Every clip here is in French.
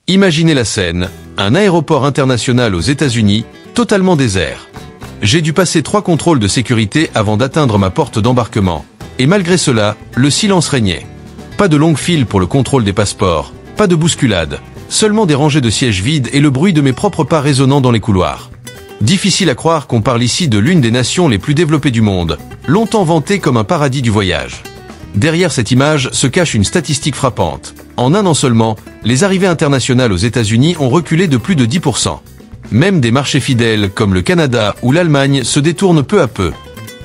Imaginez la scène, un aéroport international aux États-Unis, totalement désert. J'ai dû passer 3 contrôles de sécurité avant d'atteindre ma porte d'embarquement. Et malgré cela, le silence régnait. Pas de longue file pour le contrôle des passeports, pas de bousculade, seulement des rangées de sièges vides et le bruit de mes propres pas résonnant dans les couloirs. Difficile à croire qu'on parle ici de l'une des nations les plus développées du monde, longtemps vantée comme un paradis du voyage. Derrière cette image se cache une statistique frappante. En un an seulement, les arrivées internationales aux États-Unis ont reculé de plus de 10%. Même des marchés fidèles comme le Canada ou l'Allemagne se détournent peu à peu.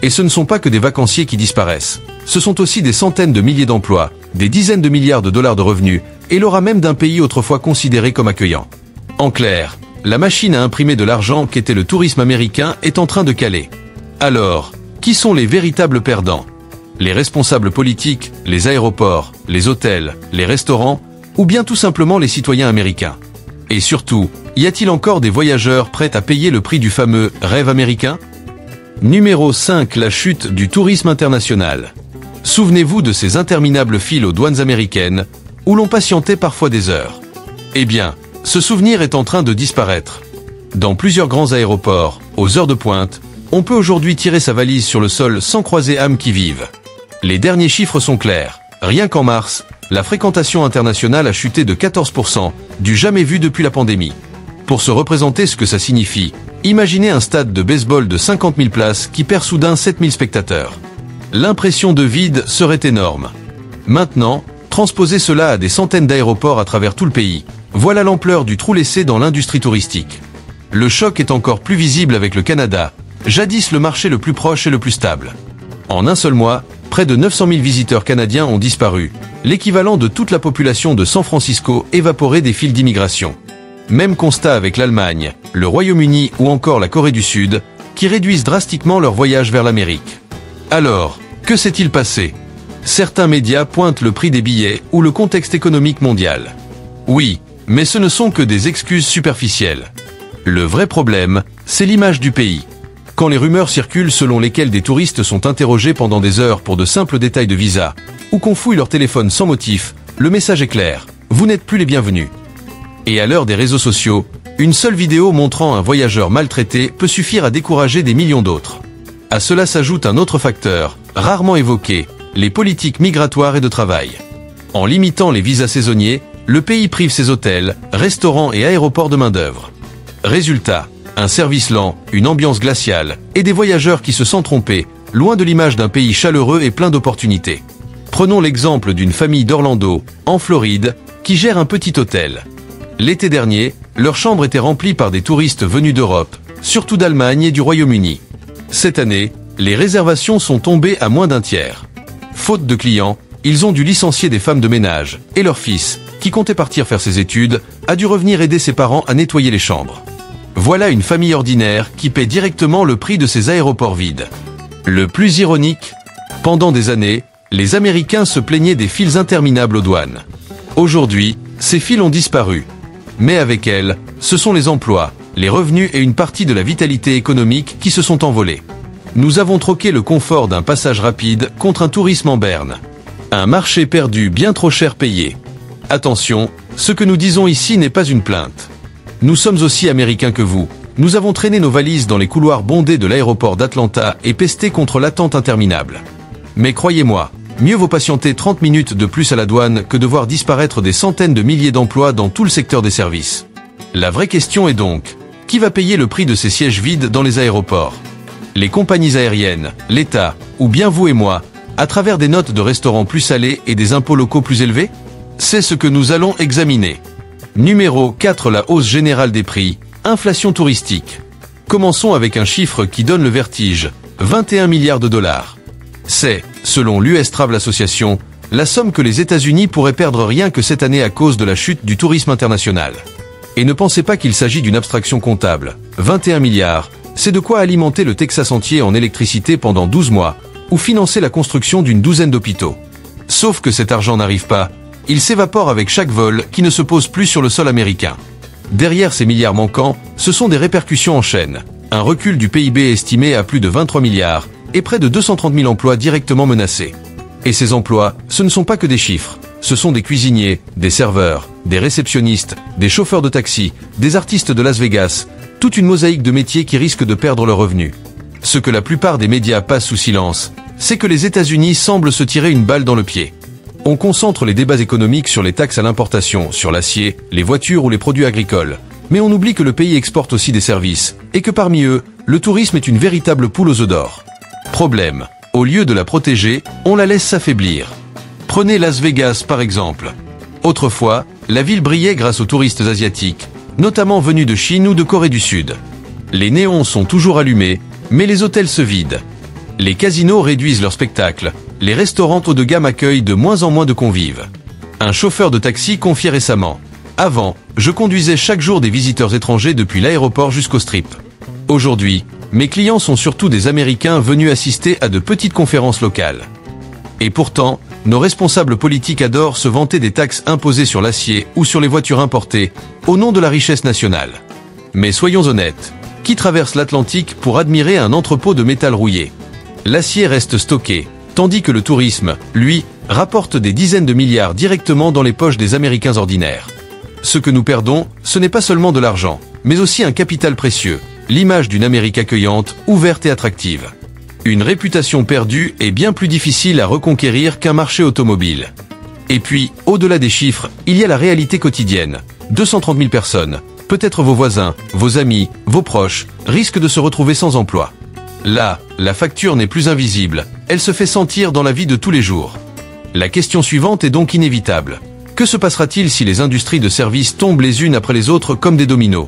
Et ce ne sont pas que des vacanciers qui disparaissent. Ce sont aussi des centaines de milliers d'emplois, des dizaines de milliards de dollars de revenus, et l'aura même d'un pays autrefois considéré comme accueillant. En clair, la machine à imprimer de l'argent qu'était le tourisme américain est en train de caler. Alors, qui sont les véritables perdants? Les responsables politiques, les aéroports, les hôtels, les restaurants, ou bien tout simplement les citoyens américains? Et surtout, y a-t-il encore des voyageurs prêts à payer le prix du fameux rêve américain? Numéro 5. La chute du tourisme international. Souvenez-vous de ces interminables files aux douanes américaines, où l'on patientait parfois des heures. Eh bien, ce souvenir est en train de disparaître. Dans plusieurs grands aéroports, aux heures de pointe, on peut aujourd'hui tirer sa valise sur le sol sans croiser âme qui vive. Les derniers chiffres sont clairs. Rien qu'en mars, la fréquentation internationale a chuté de 14%, du jamais vu depuis la pandémie. Pour se représenter ce que ça signifie, imaginez un stade de baseball de 50 000 places qui perd soudain 7 000 spectateurs. L'impression de vide serait énorme. Maintenant, transposez cela à des centaines d'aéroports à travers tout le pays. Voilà l'ampleur du trou laissé dans l'industrie touristique. Le choc est encore plus visible avec le Canada, jadis le marché le plus proche et le plus stable. En un seul mois, près de 900 000 visiteurs canadiens ont disparu, l'équivalent de toute la population de San Francisco évaporée des files d'immigration. Même constat avec l'Allemagne, le Royaume-Uni ou encore la Corée du Sud, qui réduisent drastiquement leur voyage vers l'Amérique. Alors, que s'est-il passé? Certains médias pointent le prix des billets ou le contexte économique mondial. Oui, mais ce ne sont que des excuses superficielles. Le vrai problème, c'est l'image du pays. Quand les rumeurs circulent selon lesquelles des touristes sont interrogés pendant des heures pour de simples détails de visa, ou qu'on fouille leur téléphone sans motif, le message est clair, vous n'êtes plus les bienvenus. Et à l'heure des réseaux sociaux, une seule vidéo montrant un voyageur maltraité peut suffire à décourager des millions d'autres. À cela s'ajoute un autre facteur, rarement évoqué, les politiques migratoires et de travail. En limitant les visas saisonniers, le pays prive ses hôtels, restaurants et aéroports de main-d'œuvre. Résultat, un service lent, une ambiance glaciale, et des voyageurs qui se sentent trompés, loin de l'image d'un pays chaleureux et plein d'opportunités. Prenons l'exemple d'une famille d'Orlando, en Floride, qui gère un petit hôtel. L'été dernier, leur chambre était remplie par des touristes venus d'Europe, surtout d'Allemagne et du Royaume-Uni. Cette année, les réservations sont tombées à moins d'un tiers. Faute de clients, ils ont dû licencier des femmes de ménage, et leur fils, qui comptait partir faire ses études, a dû revenir aider ses parents à nettoyer les chambres. Voilà une famille ordinaire qui paie directement le prix de ces aéroports vides. Le plus ironique, pendant des années, les Américains se plaignaient des files interminables aux douanes. Aujourd'hui, ces files ont disparu. Mais avec elles, ce sont les emplois, les revenus et une partie de la vitalité économique qui se sont envolés. Nous avons troqué le confort d'un passage rapide contre un tourisme en berne. Un marché perdu bien trop cher payé. Attention, ce que nous disons ici n'est pas une plainte. Nous sommes aussi américains que vous. Nous avons traîné nos valises dans les couloirs bondés de l'aéroport d'Atlanta et pesté contre l'attente interminable. Mais croyez-moi, mieux vaut patienter 30 minutes de plus à la douane que de voir disparaître des centaines de milliers d'emplois dans tout le secteur des services. La vraie question est donc, qui va payer le prix de ces sièges vides dans les aéroports? Les compagnies aériennes, l'État, ou bien vous et moi, à travers des notes de restaurants plus salées et des impôts locaux plus élevés? C'est ce que nous allons examiner. Numéro 4. La hausse générale des prix, inflation touristique. Commençons avec un chiffre qui donne le vertige, 21 milliards de dollars. C'est, selon l'US Travel Association, la somme que les États-Unis pourraient perdre rien que cette année à cause de la chute du tourisme international. Et ne pensez pas qu'il s'agit d'une abstraction comptable. 21 milliards, c'est de quoi alimenter le Texas entier en électricité pendant 12 mois, ou financer la construction d'une douzaine d'hôpitaux. Sauf que cet argent n'arrive pas, il s'évapore avec chaque vol qui ne se pose plus sur le sol américain. Derrière ces milliards manquants, ce sont des répercussions en chaîne. Un recul du PIB estimé à plus de 23 milliards, et près de 230 000 emplois directement menacés. Et ces emplois, ce ne sont pas que des chiffres. ce sont des cuisiniers, des serveurs, des réceptionnistes, des chauffeurs de taxi, des artistes de Las Vegas, toute une mosaïque de métiers qui risquent de perdre leurs revenus. Ce que la plupart des médias passent sous silence, c'est que les États-Unis semblent se tirer une balle dans le pied. On concentre les débats économiques sur les taxes à l'importation, sur l'acier, les voitures ou les produits agricoles. Mais on oublie que le pays exporte aussi des services, et que parmi eux, le tourisme est une véritable poule aux œufs d'or. Problème, au lieu de la protéger, on la laisse s'affaiblir. Prenez Las Vegas par exemple. Autrefois, la ville brillait grâce aux touristes asiatiques, notamment venus de Chine ou de Corée du Sud. Les néons sont toujours allumés, mais les hôtels se vident. Les casinos réduisent leurs spectacles, les restaurants haut de gamme accueillent de moins en moins de convives. Un chauffeur de taxi confiait récemment: « Avant, je conduisais chaque jour des visiteurs étrangers depuis l'aéroport jusqu'au strip. Aujourd'hui, mes clients sont surtout des Américains venus assister à de petites conférences locales. » Et pourtant, nos responsables politiques adorent se vanter des taxes imposées sur l'acier ou sur les voitures importées, au nom de la richesse nationale. Mais soyons honnêtes, qui traverse l'Atlantique pour admirer un entrepôt de métal rouillé? L'acier reste stocké, tandis que le tourisme, lui, rapporte des dizaines de milliards directement dans les poches des Américains ordinaires. Ce que nous perdons, ce n'est pas seulement de l'argent, mais aussi un capital précieux, l'image d'une Amérique accueillante, ouverte et attractive. Une réputation perdue est bien plus difficile à reconquérir qu'un marché automobile. Et puis, au-delà des chiffres, il y a la réalité quotidienne. 230 000 personnes, peut-être vos voisins, vos amis, vos proches, risquent de se retrouver sans emploi. Là, la facture n'est plus invisible, elle se fait sentir dans la vie de tous les jours. La question suivante est donc inévitable. Que se passera-t-il si les industries de services tombent les unes après les autres comme des dominos?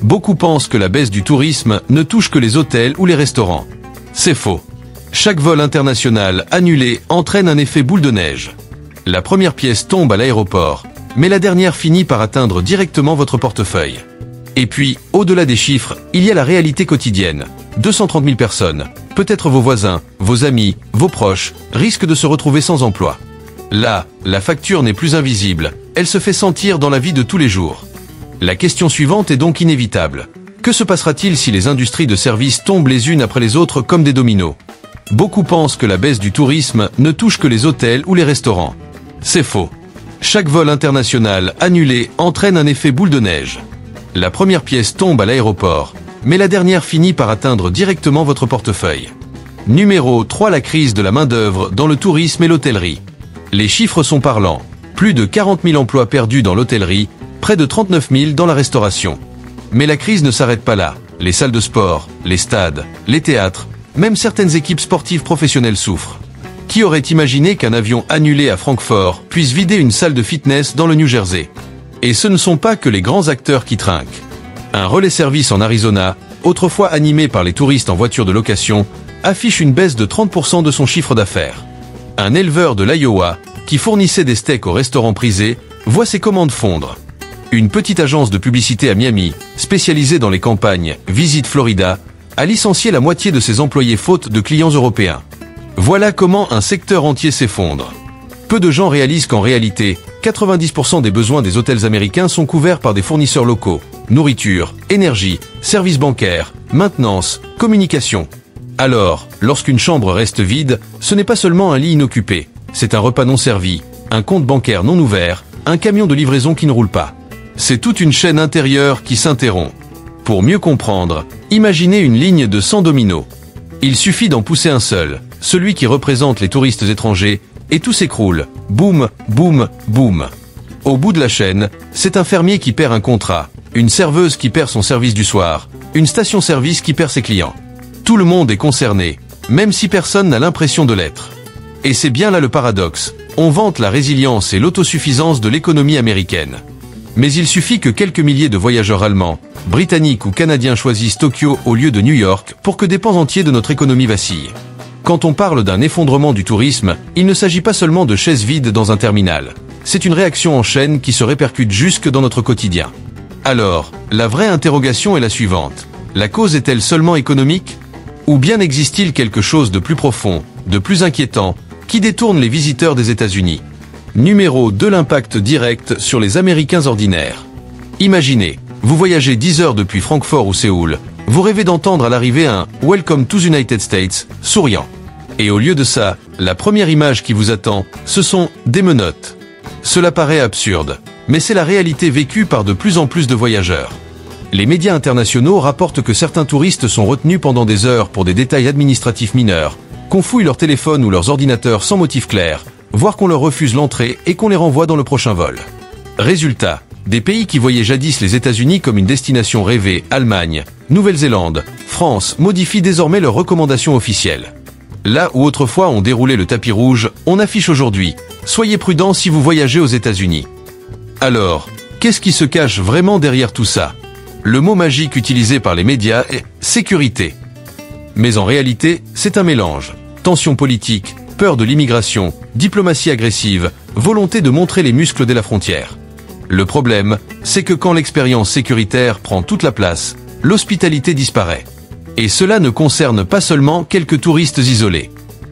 Beaucoup pensent que la baisse du tourisme ne touche que les hôtels ou les restaurants. C'est faux. Chaque vol international annulé entraîne un effet boule de neige. La première pièce tombe à l'aéroport, mais la dernière finit par atteindre directement votre portefeuille. Et puis, au-delà des chiffres, il y a la réalité quotidienne. 230 000 personnes, peut-être vos voisins, vos amis, vos proches, risquent de se retrouver sans emploi. Là, la facture n'est plus invisible, elle se fait sentir dans la vie de tous les jours. La question suivante est donc inévitable. Que se passera-t-il si les industries de services tombent les unes après les autres comme des dominos? Beaucoup pensent que la baisse du tourisme ne touche que les hôtels ou les restaurants. C'est faux. Chaque vol international annulé entraîne un effet boule de neige. La première pièce tombe à l'aéroport, mais la dernière finit par atteindre directement votre portefeuille. Numéro 3. La crise de la main-d'œuvre dans le tourisme et l'hôtellerie. Les chiffres sont parlants. Plus de 40 000 emplois perdus dans l'hôtellerie, près de 39 000 dans la restauration. Mais la crise ne s'arrête pas là. Les salles de sport, les stades, les théâtres, même certaines équipes sportives professionnelles souffrent. Qui aurait imaginé qu'un avion annulé à Francfort puisse vider une salle de fitness dans le New Jersey? Et ce ne sont pas que les grands acteurs qui trinquent. Un relais-service en Arizona, autrefois animé par les touristes en voiture de location, affiche une baisse de 30% de son chiffre d'affaires. Un éleveur de l'Iowa, qui fournissait des steaks au restaurant prisé, voit ses commandes fondre. Une petite agence de publicité à Miami, spécialisée dans les campagnes Visit Florida, a licencié la moitié de ses employés faute de clients européens. Voilà comment un secteur entier s'effondre. Peu de gens réalisent qu'en réalité, 90% des besoins des hôtels américains sont couverts par des fournisseurs locaux. Nourriture, énergie, services bancaires, maintenance, communication. Alors, lorsqu'une chambre reste vide, ce n'est pas seulement un lit inoccupé, c'est un repas non servi, un compte bancaire non ouvert, un camion de livraison qui ne roule pas. C'est toute une chaîne intérieure qui s'interrompt. Pour mieux comprendre, imaginez une ligne de 100 dominos. Il suffit d'en pousser un seul, celui qui représente les touristes étrangers, et tout s'écroule. Boum, boum, boum. Au bout de la chaîne, c'est un fermier qui perd un contrat, une serveuse qui perd son service du soir, une station-service qui perd ses clients. Tout le monde est concerné, même si personne n'a l'impression de l'être. Et c'est bien là le paradoxe. On vante la résilience et l'autosuffisance de l'économie américaine. Mais il suffit que quelques milliers de voyageurs allemands, britanniques ou canadiens choisissent Tokyo au lieu de New York pour que des pans entiers de notre économie vacillent. Quand on parle d'un effondrement du tourisme, il ne s'agit pas seulement de chaises vides dans un terminal. C'est une réaction en chaîne qui se répercute jusque dans notre quotidien. Alors, la vraie interrogation est la suivante. La cause est-elle seulement économique? Ou bien existe-t-il quelque chose de plus profond, de plus inquiétant, qui détourne les visiteurs des États-Unis? Numéro 2. L'impact direct sur les Américains ordinaires. Imaginez, vous voyagez 10 heures depuis Francfort ou Séoul, vous rêvez d'entendre à l'arrivée un « Welcome to the United States » souriant. Et au lieu de ça, la première image qui vous attend, ce sont des menottes. Cela paraît absurde, mais c'est la réalité vécue par de plus en plus de voyageurs. Les médias internationaux rapportent que certains touristes sont retenus pendant des heures pour des détails administratifs mineurs, qu'on fouille leur téléphone ou leurs ordinateurs sans motif clair, voire qu'on leur refuse l'entrée et qu'on les renvoie dans le prochain vol. Résultat, des pays qui voyaient jadis les États-Unis comme une destination rêvée, Allemagne, Nouvelle-Zélande, France, modifient désormais leurs recommandations officielles. Là où autrefois on déroulait le tapis rouge, on affiche aujourd'hui « Soyez prudents si vous voyagez aux États-Unis ». Alors, qu'est-ce qui se cache vraiment derrière tout ça ? Le mot magique utilisé par les médias est « sécurité ». Mais en réalité, c'est un mélange. Tension politique, peur de l'immigration, diplomatie agressive, volonté de montrer les muscles dès la frontière. Le problème, c'est que quand l'expérience sécuritaire prend toute la place, l'hospitalité disparaît. Et cela ne concerne pas seulement quelques touristes isolés.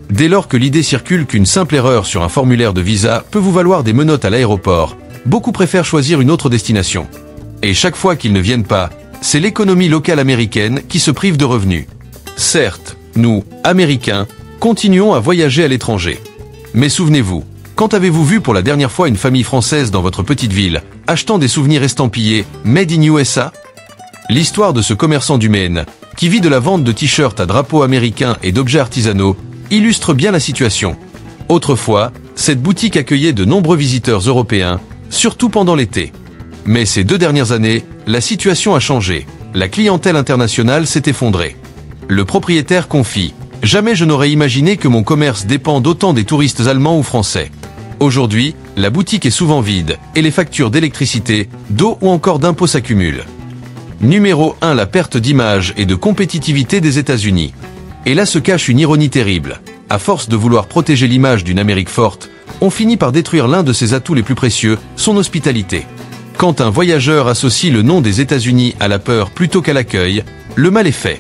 Dès lors que l'idée circule qu'une simple erreur sur un formulaire de visa peut vous valoir des menottes à l'aéroport, beaucoup préfèrent choisir une autre destination. Et chaque fois qu'ils ne viennent pas, c'est l'économie locale américaine qui se prive de revenus. Certes, nous, Américains, continuons à voyager à l'étranger. Mais souvenez-vous, quand avez-vous vu pour la dernière fois une famille française dans votre petite ville, achetant des souvenirs estampillés « Made in USA » ? L'histoire de ce commerçant du Maine, qui vit de la vente de t-shirts à drapeaux américains et d'objets artisanaux, illustre bien la situation. Autrefois, cette boutique accueillait de nombreux visiteurs européens, surtout pendant l'été. Mais ces 2 dernières années, la situation a changé. La clientèle internationale s'est effondrée. Le propriétaire confie « Jamais je n'aurais imaginé que mon commerce dépende autant des touristes allemands ou français. Aujourd'hui, la boutique est souvent vide et les factures d'électricité, d'eau ou encore d'impôts s'accumulent. » Numéro 1. La perte d'image et de compétitivité des États-Unis. Et là se cache une ironie terrible. À force de vouloir protéger l'image d'une Amérique forte, on finit par détruire l'un de ses atouts les plus précieux, son hospitalité. Quand un voyageur associe le nom des États-Unis à la peur plutôt qu'à l'accueil, le mal est fait.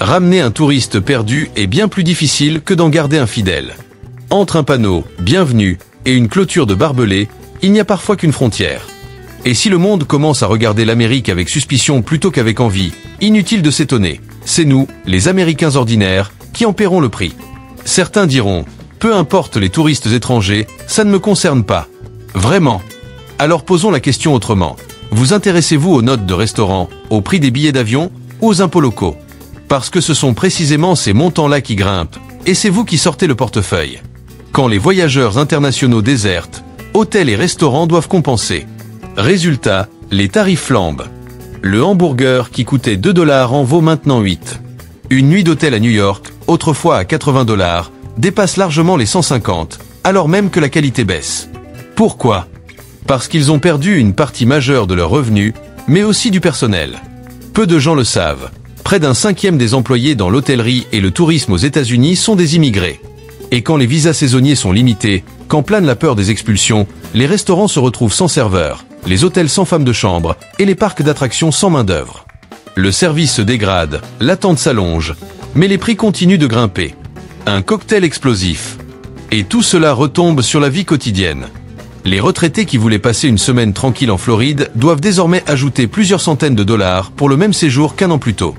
Ramener un touriste perdu est bien plus difficile que d'en garder un fidèle. Entre un panneau « Bienvenue » et une clôture de barbelés, il n'y a parfois qu'une frontière. Et si le monde commence à regarder l'Amérique avec suspicion plutôt qu'avec envie, inutile de s'étonner. C'est nous, les Américains ordinaires, qui en paierons le prix. Certains diront « Peu importe les touristes étrangers, ça ne me concerne pas. » Vraiment ? Alors posons la question autrement. Vous intéressez-vous aux notes de restaurant, au prix des billets d'avion ou aux impôts locaux ? Parce que ce sont précisément ces montants-là qui grimpent, et c'est vous qui sortez le portefeuille. Quand les voyageurs internationaux désertent, hôtels et restaurants doivent compenser. Résultat, les tarifs flambent. Le hamburger qui coûtait 2 $ en vaut maintenant 8. Une nuit d'hôtel à New York, autrefois à 80 $, dépasse largement les 150, alors même que la qualité baisse. Pourquoi ? Parce qu'ils ont perdu une partie majeure de leurs revenus, mais aussi du personnel. Peu de gens le savent. Près d'un 5e des employés dans l'hôtellerie et le tourisme aux États-Unis sont des immigrés. Et quand les visas saisonniers sont limités, quand plane la peur des expulsions, les restaurants se retrouvent sans serveur, les hôtels sans femme de chambre et les parcs d'attractions sans main-d'œuvre. Le service se dégrade, l'attente s'allonge, mais les prix continuent de grimper. Un cocktail explosif. Et tout cela retombe sur la vie quotidienne. Les retraités qui voulaient passer une semaine tranquille en Floride doivent désormais ajouter plusieurs centaines de dollars pour le même séjour qu'un an plus tôt.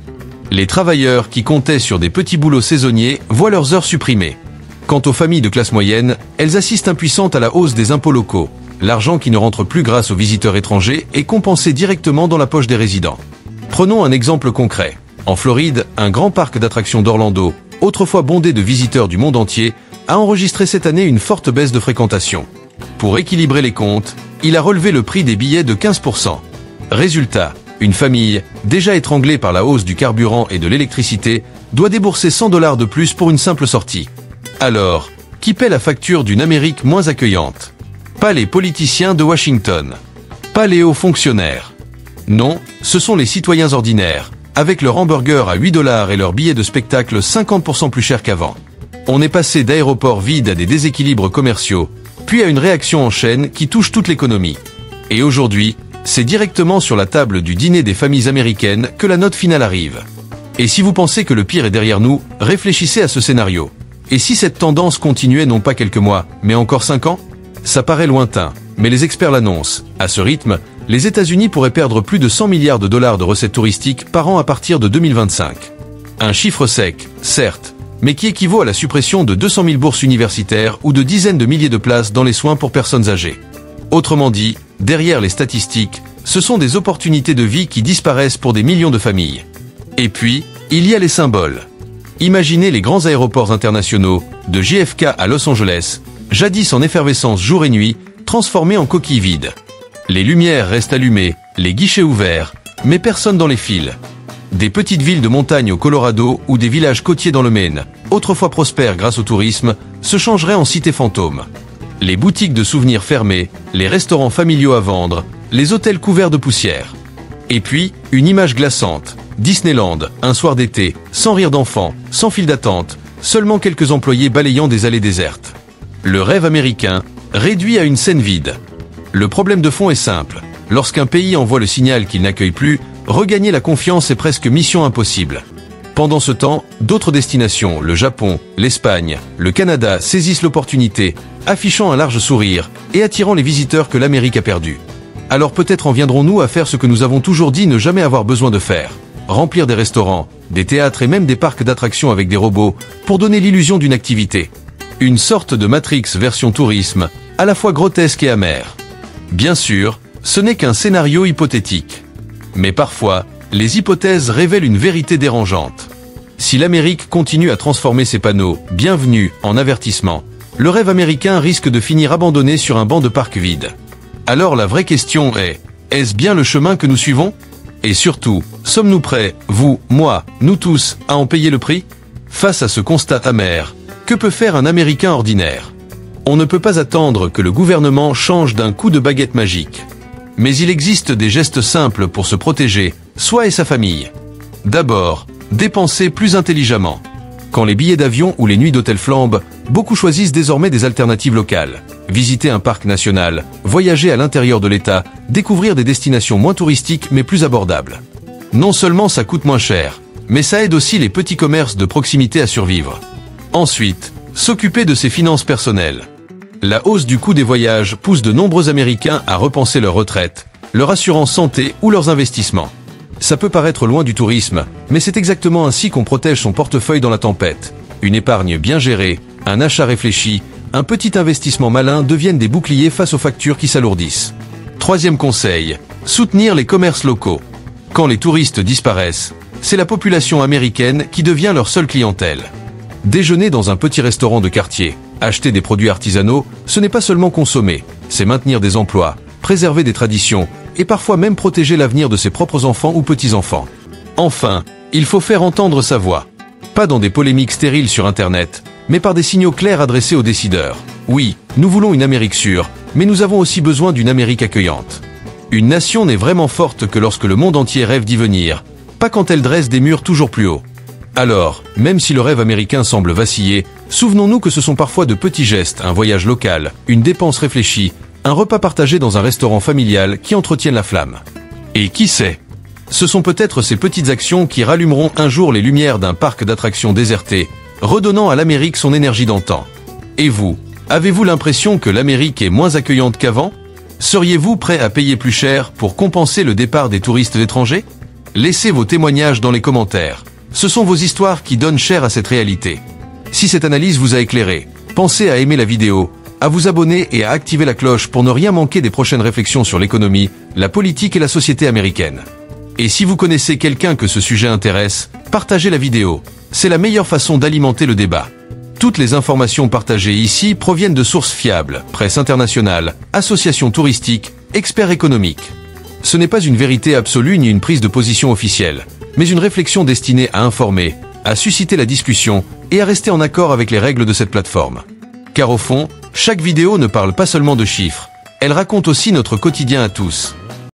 Les travailleurs qui comptaient sur des petits boulots saisonniers voient leurs heures supprimées. Quant aux familles de classe moyenne, elles assistent impuissantes à la hausse des impôts locaux. L'argent qui ne rentre plus grâce aux visiteurs étrangers est compensé directement dans la poche des résidents. Prenons un exemple concret. En Floride, un grand parc d'attractions d'Orlando, autrefois bondé de visiteurs du monde entier, a enregistré cette année une forte baisse de fréquentation. Pour équilibrer les comptes, il a relevé le prix des billets de 15%. Résultat, une famille, déjà étranglée par la hausse du carburant et de l'électricité, doit débourser 100 $ de plus pour une simple sortie. Alors, qui paie la facture d'une Amérique moins accueillante ? Pas les politiciens de Washington. Pas les hauts fonctionnaires. Non, ce sont les citoyens ordinaires, avec leur hamburger à 8 $ et leur billet de spectacle 50% plus cher qu'avant. On est passé d'aéroports vides à des déséquilibres commerciaux, puis à une réaction en chaîne qui touche toute l'économie. Et aujourd'hui, c'est directement sur la table du dîner des familles américaines que la note finale arrive. Et si vous pensez que le pire est derrière nous, réfléchissez à ce scénario. Et si cette tendance continuait non pas quelques mois, mais encore 5 ans ? Ça paraît lointain, mais les experts l'annoncent. À ce rythme, les États-Unis pourraient perdre plus de 100 milliards de dollars de recettes touristiques par an à partir de 2025. Un chiffre sec, certes, mais qui équivaut à la suppression de 200 000 bourses universitaires ou de dizaines de milliers de places dans les soins pour personnes âgées. Autrement dit, derrière les statistiques, ce sont des opportunités de vie qui disparaissent pour des millions de familles. Et puis, il y a les symboles. Imaginez les grands aéroports internationaux, de JFK à Los Angeles, jadis en effervescence jour et nuit, transformés en coquilles vides. Les lumières restent allumées, les guichets ouverts, mais personne dans les files. Des petites villes de montagne au Colorado ou des villages côtiers dans le Maine, autrefois prospères grâce au tourisme, se changeraient en cités fantômes. Les boutiques de souvenirs fermées, les restaurants familiaux à vendre, les hôtels couverts de poussière. Et puis, une image glaçante. Disneyland, un soir d'été, sans rire d'enfants, sans file d'attente, seulement quelques employés balayant des allées désertes. Le rêve américain, réduit à une scène vide. Le problème de fond est simple. Lorsqu'un pays envoie le signal qu'il n'accueille plus, regagner la confiance est presque mission impossible. Pendant ce temps, d'autres destinations, le Japon, l'Espagne, le Canada, saisissent l'opportunité, affichant un large sourire et attirant les visiteurs que l'Amérique a perdus. Alors peut-être en viendrons-nous à faire ce que nous avons toujours dit ne jamais avoir besoin de faire. Remplir des restaurants, des théâtres et même des parcs d'attractions avec des robots, pour donner l'illusion d'une activité. Une sorte de Matrix version tourisme, à la fois grotesque et amère. Bien sûr, ce n'est qu'un scénario hypothétique. Mais parfois, les hypothèses révèlent une vérité dérangeante. Si l'Amérique continue à transformer ses panneaux « Bienvenue » en avertissement, le rêve américain risque de finir abandonné sur un banc de parc vide. Alors la vraie question est, est-ce bien le chemin que nous suivons ? Et surtout, sommes-nous prêts, vous, moi, nous tous, à en payer le prix ? Face à ce constat amer, que peut faire un Américain ordinaire ? On ne peut pas attendre que le gouvernement change d'un coup de baguette magique. Mais il existe des gestes simples pour se protéger, soi et sa famille. D'abord, dépenser plus intelligemment. Quand les billets d'avion ou les nuits d'hôtel flambent, beaucoup choisissent désormais des alternatives locales. Visiter un parc national, voyager à l'intérieur de l'État, découvrir des destinations moins touristiques mais plus abordables. Non seulement ça coûte moins cher, mais ça aide aussi les petits commerces de proximité à survivre. Ensuite, s'occuper de ses finances personnelles. La hausse du coût des voyages pousse de nombreux Américains à repenser leur retraite, leur assurance santé ou leurs investissements. Ça peut paraître loin du tourisme, mais c'est exactement ainsi qu'on protège son portefeuille dans la tempête. Une épargne bien gérée, un achat réfléchi, un petit investissement malin deviennent des boucliers face aux factures qui s'alourdissent. Troisième conseil, soutenir les commerces locaux. Quand les touristes disparaissent, c'est la population américaine qui devient leur seule clientèle. Déjeuner dans un petit restaurant de quartier, acheter des produits artisanaux, ce n'est pas seulement consommer, c'est maintenir des emplois, préserver des traditions et parfois même protéger l'avenir de ses propres enfants ou petits-enfants. Enfin, il faut faire entendre sa voix. Pas dans des polémiques stériles sur Internet, mais par des signaux clairs adressés aux décideurs. Oui, nous voulons une Amérique sûre, mais nous avons aussi besoin d'une Amérique accueillante. Une nation n'est vraiment forte que lorsque le monde entier rêve d'y venir, pas quand elle dresse des murs toujours plus hauts. Alors, même si le rêve américain semble vaciller, souvenons-nous que ce sont parfois de petits gestes, un voyage local, une dépense réfléchie, un repas partagé dans un restaurant familial qui entretiennent la flamme. Et qui sait ? Ce sont peut-être ces petites actions qui rallumeront un jour les lumières d'un parc d'attractions déserté, redonnant à l'Amérique son énergie d'antan. Et vous, avez-vous l'impression que l'Amérique est moins accueillante qu'avant ? Seriez-vous prêt à payer plus cher pour compenser le départ des touristes étrangers ? Laissez vos témoignages dans les commentaires. Ce sont vos histoires qui donnent chair à cette réalité. Si cette analyse vous a éclairé, pensez à aimer la vidéo, à vous abonner et à activer la cloche pour ne rien manquer des prochaines réflexions sur l'économie, la politique et la société américaine. Et si vous connaissez quelqu'un que ce sujet intéresse, partagez la vidéo. C'est la meilleure façon d'alimenter le débat. Toutes les informations partagées ici proviennent de sources fiables, presse internationale, associations touristiques, experts économiques. Ce n'est pas une vérité absolue ni une prise de position officielle, mais une réflexion destinée à informer, à susciter la discussion et à rester en accord avec les règles de cette plateforme. Car au fond, chaque vidéo ne parle pas seulement de chiffres, elle raconte aussi notre quotidien à tous.